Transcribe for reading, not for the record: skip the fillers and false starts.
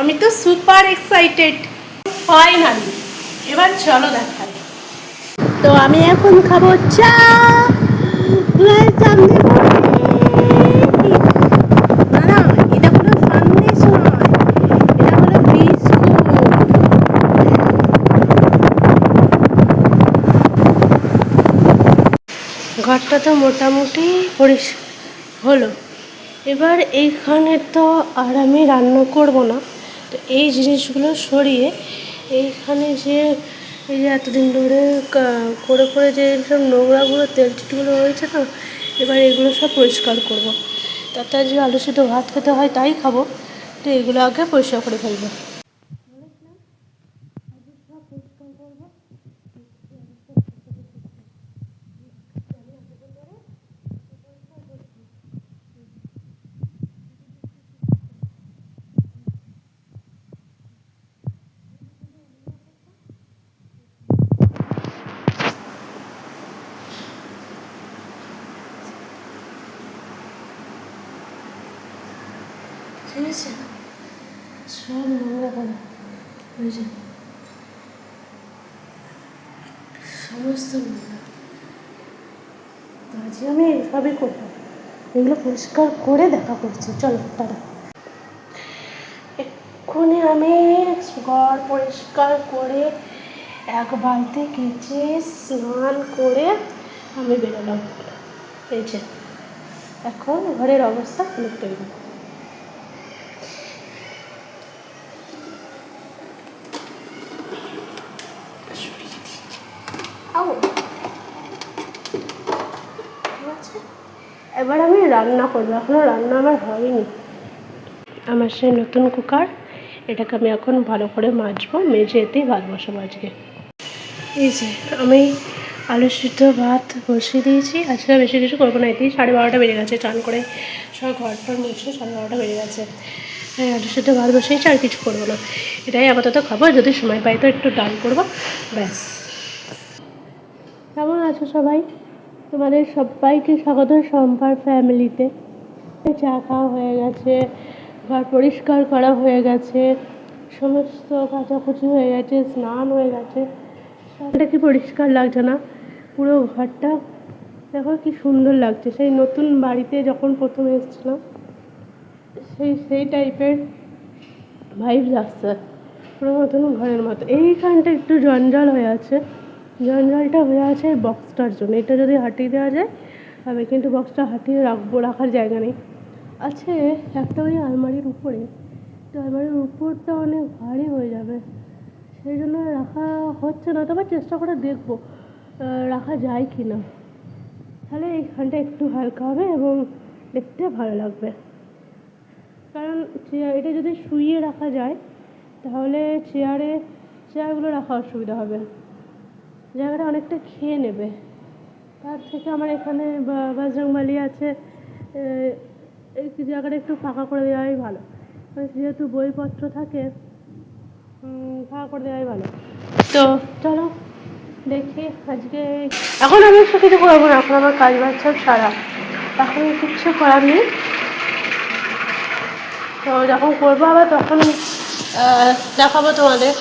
আমি তো super excited finally. এবার চলো দেখাই। তো আমি এখন খাবো চা। সামনে না, এটা কোনো সন্দেশ নয়, এটা হলো বিস্কুট। ঘরটা তো মোটামুটি পরিষ্কার হলো। এবার এইখানে তো আর আমি রান্না করব না, তো এই জিনিসগুলো সরিয়ে এইখানে যে এই যে এতদিন ধরে করে করে যে সব নোংরাগুলো তেলচিটগুলো হয়েছে না, এবার এগুলো সব পরিষ্কার করব। তাতে আজকে আলু সিদ্ধ ভাত খেতে হয় তাই খাবো, তো এগুলো আগে পরিষ্কার করে ফেলবো। ঠিক আছে, সব নোংরা করা হয়েছে, সমস্ত নোংরা। আজকে আমি এইভাবেই করবো, এগুলো পরিষ্কার করে দেখা করছি। চলো টাটা। এক্ষুনি আমি ঘর পরিষ্কার করে এক বালতি কেচে স্নান করে আমি বেরোলাম। এই যে এখন ঘরের অবস্থা অনেকটা এরকম। এবার আমি রান্না করবো, এখনও রান্না আমার হয়নি। আমার সেই নতুন কুকার, এটাকে আমি এখন ভালো করে মাজবো, মেজে এতেই ভাত বসাবো আজকে। এই যে আমি আলু সিদ্ধ ভাত বসিয়ে দিয়েছি। আজকে বেশি কিছু করবো না, এতেই 12:30 বেজে গেছে। চান করে সব ঘর টর মুছে 12:30 বেজে গেছে। হ্যাঁ, আলু সিদ্ধ ভাত বসিয়েছি, আর কিছু করবো না। এটাই আপাতত খাবো, যদি সময় পাই তো একটু ডাল করবো, ব্যাস। কেমন আছো সবাই? তোমাদের সবাইকে স্বাগত সম্পার ফ্যামিলিতে। চা খাওয়া হয়ে গেছে, ঘর পরিষ্কার করা হয়ে গেছে, সমস্ত কাচাকুচি হয়ে গেছে, স্নান হয়ে গেছে। সবটা কি পরিষ্কার লাগছে না? পুরো ঘরটা দেখো কি সুন্দর লাগছে। সেই নতুন বাড়িতে যখন প্রথমে এসেছিলাম সেই টাইপের ভাইবস আসছে, পুরো নতুন ঘরের মতো। এইখানটা একটু জঞ্জাল হয়ে আছে, জঞ্জালটা হয়ে আছে এই বক্সটার জন্য। এটা যদি হাটিয়ে দেওয়া যায় তবে, কিন্তু বক্সটা হাটিয়ে রাখার জায়গা নেই। আছে একটা ওই আলমারির উপরে, তো আলমারির উপরটা অনেক ভারী হয়ে যাবে, সেই জন্য রাখা হচ্ছে না। তবে চেষ্টা করে দেখবো রাখা যায় কি না, তাহলে এইখানটা একটু হালকা হবে এবং দেখতে ভালো লাগবে। কারণ এটা যদি শুইয়ে রাখা যায় তাহলে চেয়ারগুলো রাখা অসুবিধা হবে, জায়গাটা অনেকটা খেয়ে নেবে। তার থেকে আমার এখানে বজরংবলী আছে, এই জায়গাটা একটু ফাঁকা করে দেওয়াই ভালো। যেহেতু বইপত্র থাকে, ফাঁকা করে দেওয়াই ভালো। তো চলো দেখি আজকে। এখন আমি কিছু করবো না, এখন আমার কাজ বাজ সব সারা, এখন কিচ্ছু করার নেই। তো যখন করবো আবার তখন দেখাবো তোমাদের।